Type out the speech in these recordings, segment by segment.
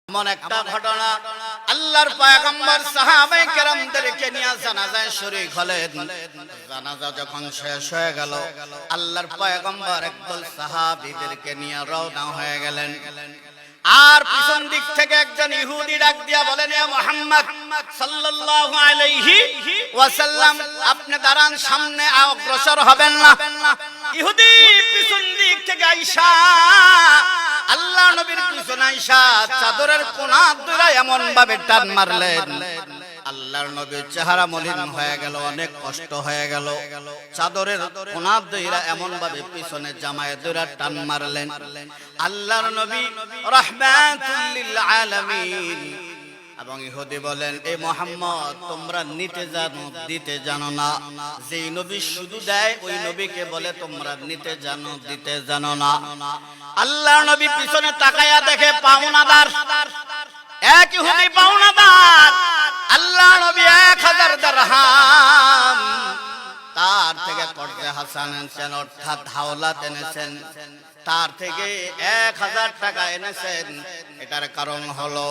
এমন একটা ঘটনা আল্লাহর পয়গম্বর সাহাবায়ে কেরামদেরকে নিয়ে জানাজায় শরীক হলেন। জানাজা যখন শেষ হয়ে গেল, আল্লাহর পয়গম্বর একদল সাহাবীদেরকে নিয়ে রওনা হয়ে গেলেন। আর পিছন দিক থেকে একজন ইহুদি ডাক দিয়া বলেন, এ মুহাম্মদ সাল্লাল্লাহু আলাইহি ওয়াসাল্লাম, আপনি দাঁড়ান, সামনে অগ্রসর হবেন না। ইহুদি পিছন দিক থেকে আইসা আল্লাহ নবীর পিছনে আইসা চাদরের কোনা ধরে এমন ভাবে টান মারলেন, আল্লাহর নবীর চেহারা মলিন হয়ে গেল, অনেক কষ্ট হয়ে গেল। চাদরের কোনা ধরে এমন ভাবে পিছনে জামায় ধরে টান মারলেন। আল্লাহর নবী রাহমাতুল লিল আলামিন। এবং ইহুদি বলেন, এ মুহাম্মদ, তোমরা নিতে জানো দিতে জানো না। যেই নবী শুধু দেয় ওই নবীকে বলে তোমরা নিতে জানো দিতে জানো না। আল্লাহর নবী পিছনে তাকায়া দেখে পাওনাদার, এক ইহুদি পাওনাদার। আল্লাহ নবী 1000 দিরহাম তার থেকে কর্জে হাসান এনেছেন, অর্থাৎ হাওলাত এনেছেন। তার থেকে 1000 টাকা এনেছেন। এটার কারণ হলো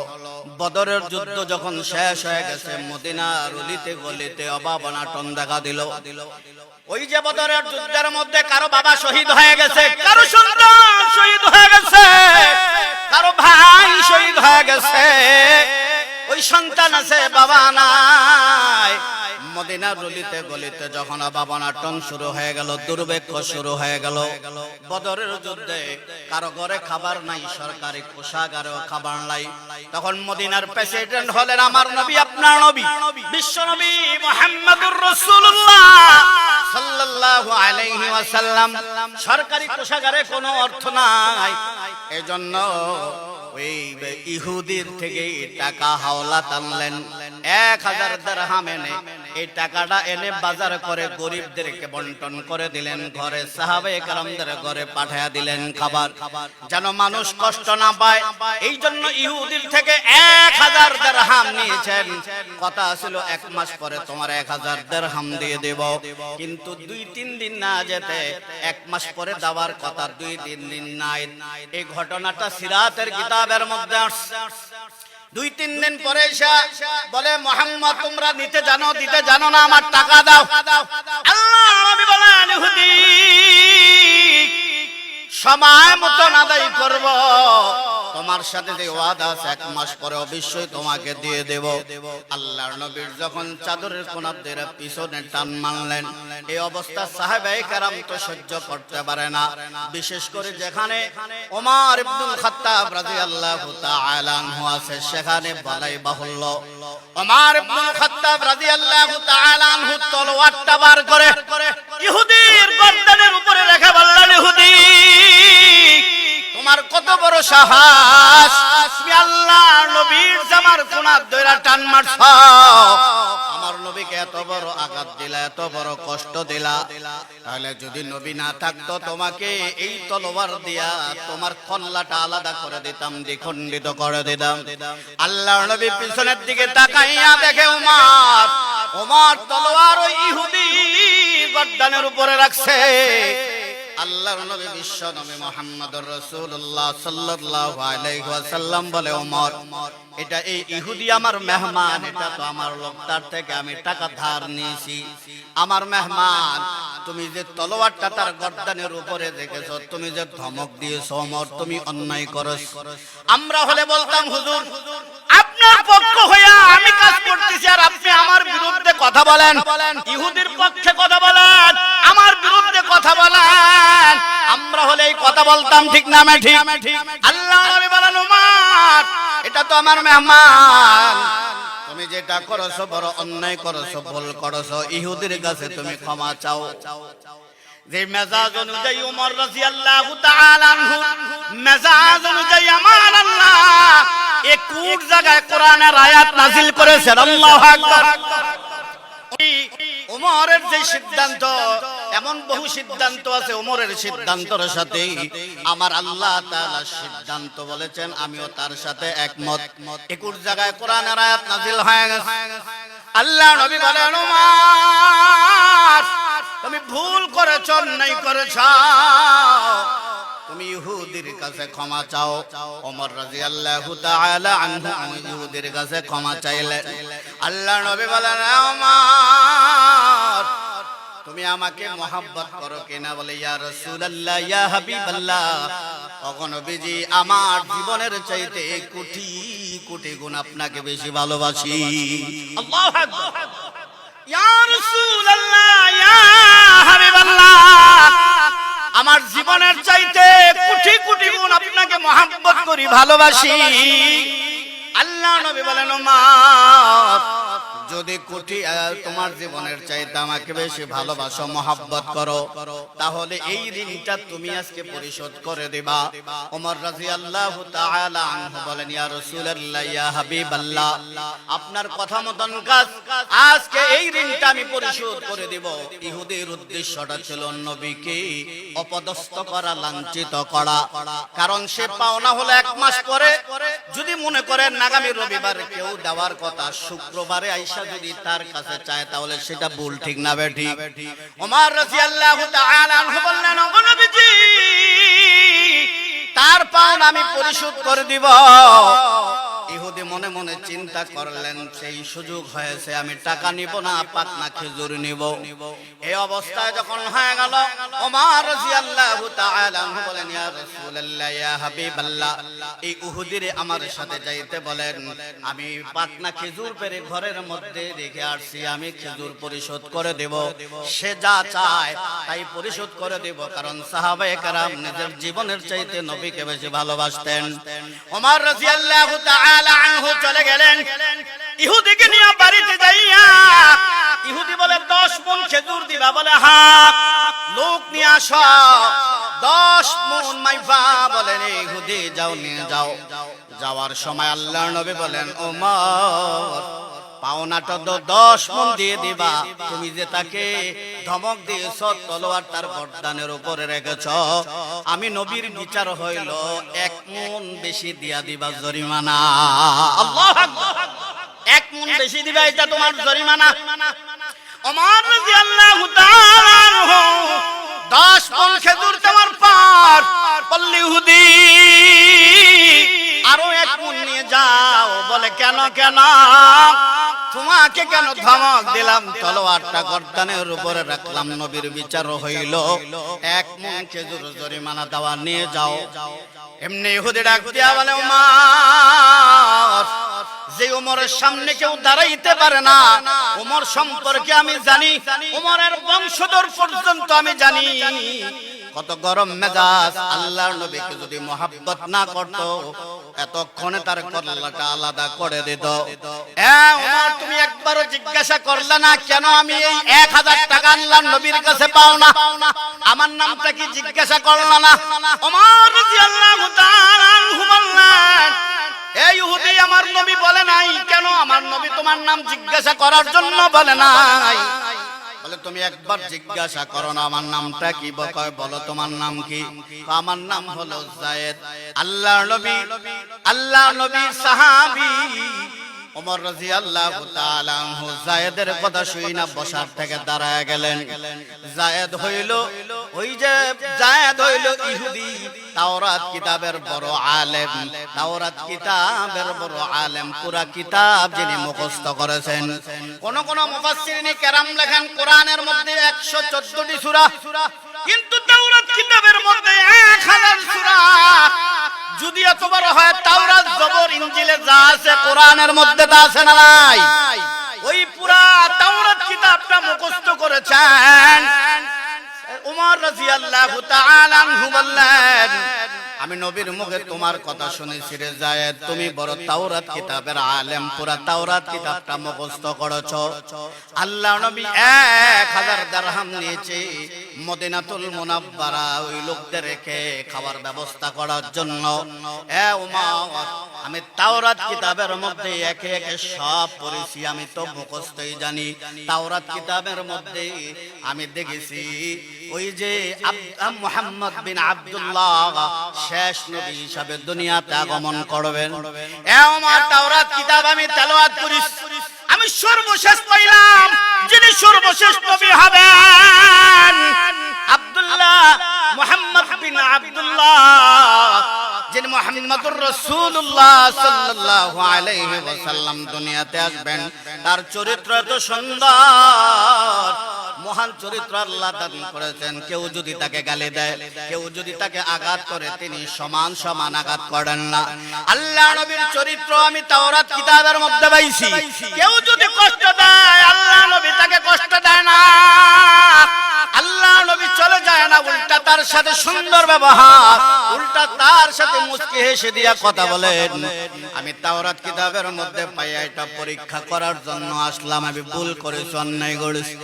বদরের যুদ্ধ যখন শেষ হয়ে গেছে, মদিনার অলিতে গলিতে অভাব অনাটন দেখা দিল। ওই যে বদরের যুদ্ধের মধ্যে কারো বাবা শহীদ হয়ে গেছে, কারো সন্তান শহীদ হয়ে গেছে, কারো ভাই শহীদ হয়ে গেছে। ওই সন্তান আছে, বাবা নাই। মদিনার গলিতে গলিতে যখন অভাব অনাটন শুরু হয়ে গেল, দুর্ভিক্ষ শুরু হয়ে গেল, বদরের যুদ্ধে কারো ঘরে খাবার নাই, সরকারি কোষাগারেও খাবার নাই। তখন মদিনার প্রেসিডেন্ট হলেন আমার নবী, আপনার নবী, বিশ্ব নবী মুহাম্মদুর রাসূলুল্লাহ সাল্লাল্লাহু আলাইহি ওয়াসাল্লাম। সরকারি কোষাগারে কোনো অর্থ নাই, এজন্য ওই ইহুদির থেকে টাকা হাওলাত আনলেন। 1000 দিরহাম এনে এই টাকাটা এনে বাজার করে গরিবদেরকে বন্টন করে দিলেন, ঘরে সাহাবায়ে কেরামদের ঘরে পাঠিয়ে দিলেন খাবার, যেন মানুষ কষ্ট না পায়। এই জন্য ইহুদির থেকে 1000 দিরহাম নিয়েছেন। কথা ছিল 1 মাস পরে তোমার 1000 দিরহাম দিয়ে দেব, কিন্তু 2-3 দিন না যেতে 1 মাস পরে দেওয়ার কথা, 2-3 দিন নাই। এই ঘটনাটা সিরাতের কিতাবের মধ্যে আসছে। 2-3 দিন পরে এসে বলে, মুহাম্মদ, তোমরা নিতে জানো দিতে জানো না, আমার টাকা দাও। আল্লাহ নবী বলেন, ইহুদি সময় মতো আদায় করব, তোমার সাথে যে ওয়াদা আছে 1 মাস পরে অবশ্যই তোমাকে দিয়ে দেব। আল্লাহর নবীর যখন চাদরের কোনা ধরে পিছনে টান মারলেন, এই অবস্থা সাহাবায়ে কেরাম তো সহ্য করতে পারে না। বিশেষ করে যেখানে ওমর ইবনুল খাত্তাব রাদিয়াল্লাহু তাআলা আনহু আছে, সেখানে বলাই বাহুল্য, ওমর ইবনুল খাত্তাব রাদিয়াল্লাহু তাআলা আনহু তলোয়ারটা বার করে ইহুদির গর্দানের উপরে রেখে বললেন, ইহুদি, তোমার কত বড় সাহস, তুমি আল্লাহর নবীর জামার কোনা ধরে টান মারছ, আমার নবীকে এত বড় আঘাত দিলা, এত বড় কষ্ট দিলা। তাহলে যদি নবী না থাকতো, তোমাকে এই তলোয়ার দিয়া তোমার কল্লাটা আলাদা করে দিতাম, দ্বিখণ্ডিত করে দিতাম। আল্লাহর নবী পিছনের দিকে তাকাইয়া দেখে ওমর তলোয়ার ওই ইহুদি গর্দানের উপরে রাখছে। আল্লাহর নবী বিশ্ব নবী মুহাম্মদুর রাসূলুল্লাহ সাল্লাল্লাহু আলাইহি ওয়াসাল্লাম বলে, ওমর, এটা এই ইহুদি আমার মেহমান, এটা তো আমার লোক, তার থেকে আমি টাকা ধার নিয়েছি, আমার মেহমান। তুমি যে তলোয়ারটা তার গর্দানের উপরে রেখেছো, তুমি যে ধমক দিয়েছো, ওমর, তুমি অন্যায় করছো। আমরা হলে বলতাম, হুজুর, আপনার পক্ষ হইয়া আমি কাজ করতেছি আর আপনি আমার বিরুদ্ধে কথা বলেন, ইহুদির পক্ষে কথা বলেন, আমার বিরুদ্ধে কথা বলেন। আমরা হলে এই কথা বলতাম, ঠিক না? ঠিক। আল্লাহ নবী বলেন, ওমর, এটা তো আমার মেহমান, তুমি যেটা করছো বড় অন্যায় করছো, ভুল করছো, ইহুদির কাছে তুমি ক্ষমা চাও। যে মেজাজ অনুযায়ী ওমর রাদিয়াল্লাহু তাআলা আনহু মেজাজ অনুযায়ী আমার আল্লাহ একুট জায়গায় কোরআনের আয়াত নাযিল করেছেন। আল্লাহু আকবার। ওমরের যে সিদ্ধান্ত, এমন বহু সিদ্ধান্ত আছে, ওমরের সিদ্ধান্তের সাথে আমার আল্লাহ তাআলা সিদ্ধান্ত বলেছেন, আমিও তার সাথে একমত। একুট জায়গায় কোরআনের আয়াত নাযিল হয়ে গেছে। আল্লাহ নবী বলেন, ওমর, তুমি ভুল করেছ, অন্যায় করেছ, তুমি ইহুদির কাছে ক্ষমা চাও। ওমর রাদিয়াল্লাহু তাআলা আনহু ইহুদির কাছে ক্ষমা চাইলেন। আল্লাহর নবী বলেন, ওমর তুমি আমাকে মহব্বত করো কিনা? বলে, ইয়া রাসূলুল্লাহ, ইয়া হাবিবাল্লাহ, ওগো নবীজি, আমার জীবনের চাইতে কোটি কোটি গুণ আপনাকে বেশি ভালোবাসি। আল্লাহু আকবার। ইয়া রাসূলুল্লাহ, ইয়া হাবিবাল্লাহ, আমার জীবনের চাইতে কোটি কোটি গুণ আপনাকে মহব্বত করি, ভালোবাসি। আল্লাহ নবী বলেন, ওমর যদি কোটি তোমার জীবনের চাইতে আমাকে বেশি ভালোবাসো, মহব্বত করো, তাহলে এই ঋণটা তুমি আজকে পরিশোধ করে দিবা। ওমর রাদিয়াল্লাহু তাআলা আনহু বলেন, ইয়া রাসূলুল্লাহ, ইয়া হাবিবাল্লাহ, আপনার কথা মতন কাজ, আজকে এই ঋণটা আমি পরিশোধ করে দিব। ইহুদির উদ্দেশ্যটা ছিল নবীকে অপদস্থ করা, লাঞ্ছিত করা। কারণ সে পাওনা হলো 1 মাস পরে। যদি মনে করেন আগামী রবিবার কেউ দেওয়ার কথা, শুক্রবারে আইসা যদি তার কাছে চায়, তাহলে সেটা ভুল, ঠিক না বেঠিক? ওমর রাদিয়াল্লাহু তাআলা আনহু বললেন, ওগো নবীজি, তার পাওনা আমি পরিশোধ করে দিব। ইহুদি মনে মনে চিন্তা করলেন, সেই সুযোগ হয়েছে, আমি টাকা নিব না, পাকনা খেজুর নিব। এই অবস্থায় যখন হয়ে গেল, ওমর রাদিয়াল্লাহু তাআলা আনহু বলেন, ইয়া রাসূলুল্লাহ, ইয়া হাবিবাল্লাহ, এই উহুদিরে আমার সাথে যাইতে বলেন, আমি পাকনা খেজুর পেরে ঘরের মধ্যে রেখে আসছি, আমি খেজুর পরিশোধ করে দেব। সে যা চায় তাই পরিশোধ করে দেব, কারণ সাহাবায়ে কেরাম নিজের জীবনের চাইতে নবীকে বেশি ভালোবাসতেন। ওমর রাদিয়াল্লাহু তাআলা আনহু চলে গেলেন। ইহুদিকে নিয়ে বাড়িতে যাইয়া ইহুদি বলে, 10 মণ খেজুর দিবা? বলে, হ্যাঁ। লোক নিয়ে আসো, 10 মণ মাইফা। বলেন, ইহুদি যাও, নিয়ে যাও। যাওয়ার সময় আল্লাহর নবী বলেন, ওমর পাওনাটা তো 10 মণ দিয়ে দিবা। তুমি যে তাকে ধমক দিয়েছ, তলোয়ার তার গর্দানের উপরে রেখেছ, আমি নবীর বিচার হইল 1 মণ বেশি দিয়া দিবা জরিমানা। আল্লাহু আকবার। 1 মণ বেশি দিবা, এটা তোমার জরিমানা। ওমর রাদিয়াল্লাহু তাআলা আনহু 10 মণ খেজুর তোমার পার। বলল, ইহুদি আরো 1 মণ নিয়ে যাও। বলে, কেন কেন? তোমাকে কেন ধমক দিলাম? তলোয়ারটা গর্দানের উপরে রাখলাম, নবীর বিচার হইল 1 মণ খেজুর জরিমানা দেওয়া, নিয়ে যাও। এমনি ইহুদি ডাক দিয়া বলে, ওমর, যে ওমরের সামনে কেউ দাঁড়াইতে পারে না, ওমর সম্পর্কে আমি জানি, ওমরের বংশধর পর্যন্ত আমি জানি। কত গরম মেজাজ। আল্লাহর নবীকে যদি মহব্বত না করত, এতক্ষণে তার কল্লাটা আলাদা করে দিত। ওমর, তুমি একবারও জিজ্ঞাসা করলে না কেন আমি এই 1000 টাকা আল্লাহর নবীর কাছে পাও না? আমার নামটা কি জিজ্ঞাসা করলে না? ওমর রাদিয়াল্লাহু তাআলা আনহু বললেন, এই ইহুদি, আমার নবী বলে নাই কেন? আমার নবী তোমার নাম জিজ্ঞাসা করার জন্য বলে নাই। বলে, তুমি একবার জিজ্ঞাসা করো না আমার নামটা কি? বলো তোমার নাম কি? আমার নাম হলো যায়েদ। আল্লাহর নবী সাহাবী ওমর রাদিয়াল্লাহু তাআলা আনহু যায়েদের কথা শুই না বসার থেকে দাঁড়ায় গেলেন। যায়েদ হইল ইহুদি, তাওরাত কিতাবের বড় আলেম। তাওরাত কিতাবের বড় আলেম, পুরা কিতাব যিনি মুখস্থ করেছেন। কোন কোন মুফাসসিরিনে কেরাম লেখেন কোরআনের মধ্যে 114টি সূরা, কিন্তু তাওরাত কিতাবের মধ্যে 1000 সূরা। যদি এত বড় হয়, তাওরাত, জবর, ইনজিলে যা আছে কোরআনের মধ্যে তা আছে না নাই? ওই পুরা তাওরাত কিতাবটা মুখস্থ করেছেন। ওমর রাদিয়াল্লাহু তাআলা আনহু বললেন, আমি নবীর মুখে তোমার কথা শুনেছি রে যায়েদ, তুমি বড় তাওরাত কিতাবের আলেম, পুরা তাওরাত কিতাবটা মুখস্থ করেছো। আল্লাহ নবী 1000 দিরহাম নিয়েছে মদিনাতুল মুনাওয়ারা ওই লোকদের রেখে খাবার ব্যবস্থা করার জন্য। ওমর, আমি তাওরাত কিতাবের মধ্যে একে একে সব পড়েছি, আমি তো মুখস্থই জানি। তাওরাত কিতাবের মধ্যে আমি দেখেছি ওই যে মুহাম্মদ বিন আব্দুল্লাহ শেষ নবী হিসাবে দুনিয়াতে আগমন করবেন। ওমর, তাওরাত কিতাব আমি তেলাওয়াত করি, আমি সর্বশেষ পাইলাম যিনি সর্বশেষ নবী হবেন, আব্দুল্লাহ মুহাম্মদ বিন আব্দুল্লাহ, যিনি মুহাম্মদুর রাসূলুল্লাহ সাল্লাল্লাহু আলাইহি ওয়াসাল্লাম দুনিয়াতে আসবেন, তার চরিত্র এত সুন্দর, মহান চরিত্র আল্লাহ দান করেছেন। কেউ যদি তাকে গালি দেয়, কেউ যদি তাকে আঘাত করে, তিনি সমান সমান আঘাত করেন না। আল্লাহ নবীর চরিত্র আমি তাওরাত কিতাবের মধ্যে পাইছি। কেউ যদি কষ্ট দেয়, আল্লাহ নবী তাকে কষ্ট দেয় না, আল্লাহ নবী চলে যায় না, উল্টা তার সাথে সুন্দর ব্যবহার, উল্টা তার সাথে মুস্কি হেসে দিয়া কথা বলেন। আমি তাওরাত কিতাবের মধ্যে পাই, এটা পরীক্ষা করার জন্য আসলাম। আমি ভুল করেছি, অন্যায় করেছি।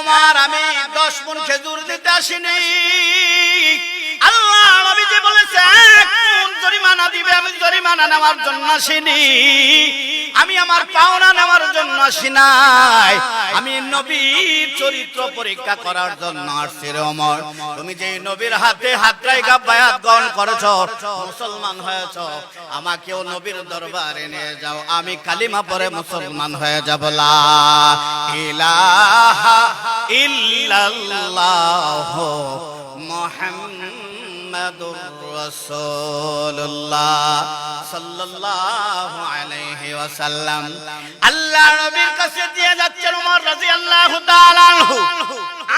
ওমর, আমি 10 মণ খেজুর দিতে আসিনি। আল্লাহ নবী যে বলেছে 1 মণ জরিমানা দিবে, আমি জরিমানা নেওয়ার জন্য আসিনি, আমি আমার পাওনা নেওয়ার জন্য আসি নাই, আমি নবীর চরিত্র পরীক্ষা করার জন্য আসছি। রে ওমর, তুমি যে নবীর হাতে হাত রাখা বায়াত গ্রহণ করেছো, মুসলমান হয়েছো, আমাকেও নবীর দরবারে নিয়ে যাও, আমি কালিমা পড়ে মুসলমান হয়ে যাব। লা ইলাহা ইল্লাল্লাহ মুহাম্মাদুর রাসূলুল্লাহ সাল্লাল্লাহু আলাইহি ওয়াসাল্লাম। আল্লাহ নবীর কাছে দিয়ে যাচ্ছেন ওমর রাদিয়াল্লাহু তাআলা আনহু।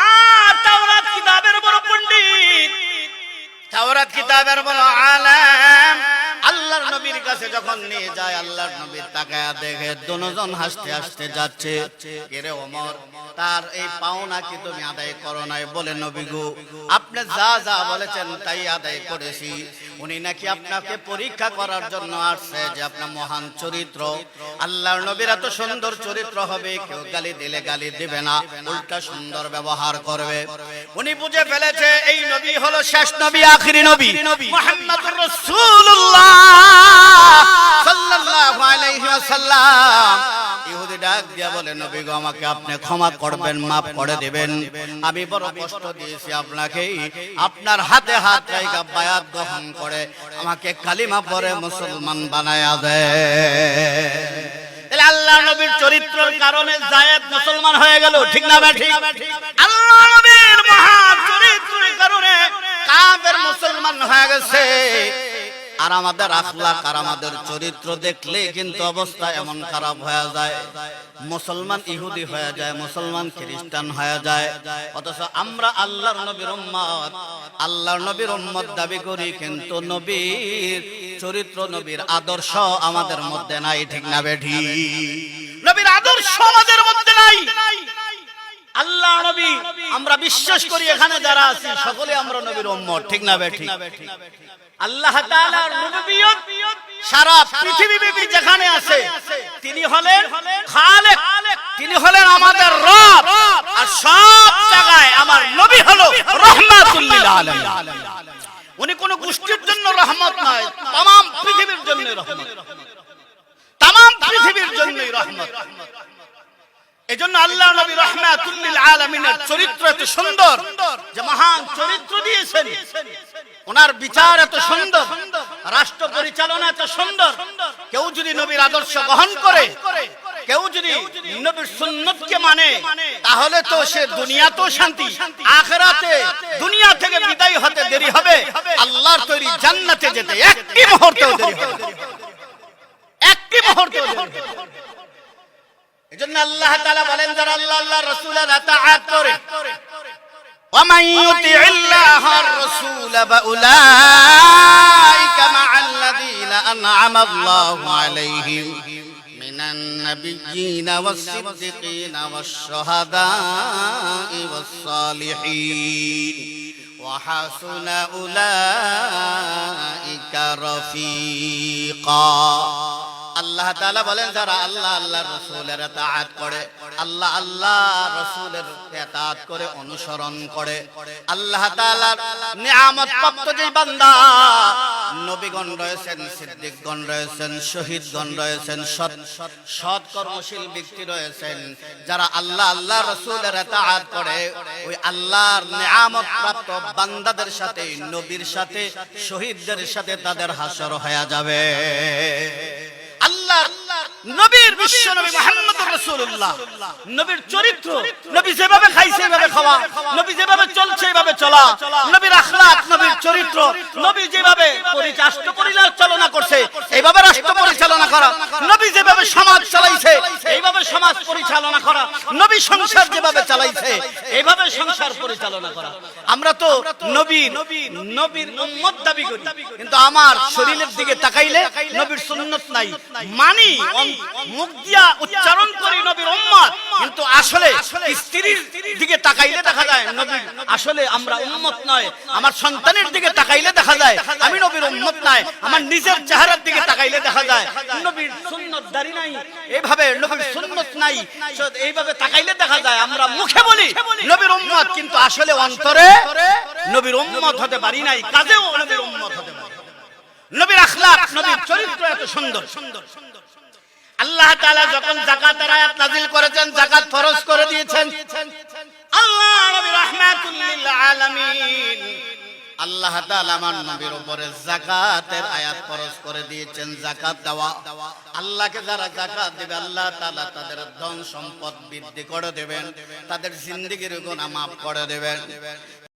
আর তাওরাত কিতাবের বড় পণ্ডিত, তাওরাত কিতাবের বড় আলেম, আল্লাহর নবীর কাছে যখন নিয়ে যায়, আল্লাহর নবী তাকায়া দেখে দুজন হাসতে হাসতে যাচ্ছে। কে রে ওমর, তার এই পাওনা কি তুমি আদায় করো নাই? বলে, নবী গো, আপনি যা যা বলেছেন তাই আদায় করেছি। উনি নাকি আপনাকে পরীক্ষা করার জন্য আসছে যে আপনার মহান চরিত্র, আল্লাহর নবীর এত সুন্দর চরিত্র হবে, কেউ গালি দিলে গালি দিবে না, উল্টা সুন্দর ব্যবহার করবে। উনি বুঝে ফেলেছে এই নবী হলো শেষ নবী, আখিরি নবী, মুহাম্মদুর রাসূলুল্লাহ সাল্লাল্লাহু আলাইহি ওয়াসাল্লাম। ইহুদি ডাক দিয়া বলে, নবী গো, আমাকে আপনি ক্ষমা করবেন, মাফ করে দিবেন, আমি বড় কষ্ট দিয়েছি আপনাকে, আপনার হাতে হাত রাখা বায়াত গ্রহণ করে আমাকে কালিমা পড়ে মুসলমান বানায়া দেয়। আল্লাহ নবীর চরিত্রের কারণে যায়েদ মুসলমান হয়ে গেল, ঠিক না ঠিক? আল্লাহ নবীর মহান চরিত্রের কারণে কাফের মুসলমান হয়ে গেছে। আর আমাদের আখলাক আর আমাদের চরিত্র দেখলে কিন্তু অবস্থা এমন খারাপ হয়ে যায়, মুসলমান ইহুদি হয়ে যায়, মুসলমান খ্রিস্টান হয়ে যায়, অথচ আমরা আল্লাহর নবীর উম্মত, আল্লাহর নবীর উম্মত দাবি করি, কিন্তু নবীর চরিত্র, নবীর আদর্শ আমাদের মধ্যে নাই, ঠিক না বেঠি? নবীর আদর্শ আমাদের মধ্যে নাই। আল্লাহ নবী, আমরা বিশ্বাস করি এখানে যারা আছি সকলে আমরা নবীর উম্মত, ঠিক না বেঠি? আল্লাহ তাআলার রুবুবিয়ত সারা পৃথিবীব্যাপী যেখানে আছে, তিনি হলেন খালেক, তিনি হলেন আমাদের রব, আর সব জায়গায় আমার নবী হলো রাহমাতুল লিল আলামিন। উনি কোন গোষ্ঠীর জন্য রহমত নয়, तमाम পৃথিবীর জন্য রহমত, तमाम পৃথিবীর জন্যই রহমত। এজন্য আল্লাহ নবী রাহমাতুল লিল আলামিনের চরিত্র এত সুন্দর যে মহান চরিত্র দিয়েছেন, ওনার বিচার এত সুন্দর, রাষ্ট্র পরিচালনা এত সুন্দর। কেউ যদি নবীর আদর্শ গ্রহণ করে, কেউ যদি নবীর সুন্নতকে মানে, তাহলে তো সে দুনিয়াতেও শান্তি, আখিরাতে দুনিয়া থেকে বিদায় হতে দেরি হবে, আল্লাহর তৈরি জান্নাতে যেতে একটি মুহূর্তেও দেরি হবে, একটি মুহূর্তেও দেরি হবে। এজন্য আল্লাহ তাআলা বলেন, যারা আল্লাহ আল্লাহর রাসূলের ইতাআত করে, ومن يطع الله الرسول فأولئك مع الذين أنعم الله عليهم من النبيين والصديقين والشهداء والصالحين وحسن أولئك رفيقا। আল্লাহ তাআলা বলেন, যারা আল্লাহ আল্লাহর রাসূলের ইতাআত করে, আল্লাহ আল্লাহর রাসূলের ইতাআত করে, অনুসরণ করে, আল্লাহ তাআলার নিয়ামত প্রাপ্ত যে বান্দা, নবীগণ রয়েছেন, সিদ্দিকগণ রয়েছেন, শহীদগণ রয়েছেন, সৎ কর্মশীল ব্যক্তি রয়েছেন, যারা আল্লাহ আল্লাহর রাসূলের ইতাআত করে, ওই আল্লাহর নিয়ামত প্রাপ্ত বান্দাদের সাথে, নবীর সাথে, শহীদদের সাথে তাদের হাসর হয়ে যাবে। আল্লাহ নবীর বিশ্ব নবী মুহাম্মদুর রাসূলুল্লাহ, নবীর চরিত্র, নবী যেভাবে খাইছে সেভাবে খাওয়া, নবী যেভাবে চলছে সেভাবে চলা, নবীর আখলাক, নবীর চরিত্র, নবী যেভাবে রাষ্ট্র পরিচালনা করছে এইভাবে রাষ্ট্র পরিচালনা করা, নবী যেভাবে সমাজ চালাইছে এইভাবে সমাজ পরিচালনা করা, নবী সংসার যেভাবে চালাইছে এইভাবে সংসার পরিচালনা করা। আমরা তো নবীর উম্মত দাবি করি, কিন্তু আমার শরীরের দিকে তাকাইলে নবীর সুন্নাত নাই, মানি মুখ দিয়া উচ্চারণ করি নবীর উম্মত, কিন্তু আসলে স্ত্রীর দিকে তাকাইলে দেখা যায় নবীর আসলে আমরা উম্মত নয়। আমার সন্তানের দিকে তাকাইলে দেখা যায় আমি নবীর উম্মত নাই। আমার নিজের চেহারার দিকে তাকাইলে দেখা যায় নবীর সুন্নাত দাঁড়ি নাই, এইভাবে নবীর সুন্নাত নাই, এইভাবে তাকাইলে দেখা যায় আমরা মুখে বলি নবীর উম্মত, কিন্তু আসলে অন্তরে নবীর উম্মত হতে পারি নাই, কাজেও নবীর উম্মত হতে পারি। নবীর আখলাক, নবীর চরিত্র এত সুন্দর। আল্লাহ তাআলা যখন যাকাতের আয়াত নাযিল করেছেন, যাকাত ফরজ করে দিয়েছেন, আল্লাহ নবী রাহমাতুল লিল আলামিন, আল্লাহ তাআলা আমার নবীর উপরে যাকাতের আয়াত ফরজ করে দিয়েছেন। যাকাত দেওয়া, আল্লাহকে যারা যাকাত দেবে আল্লাহ তাআলা তাদের ধন সম্পদ বৃদ্ধি করে দেবেন, তাদের জিন্দেগীর গুনাহ মাফ করে দেবেন।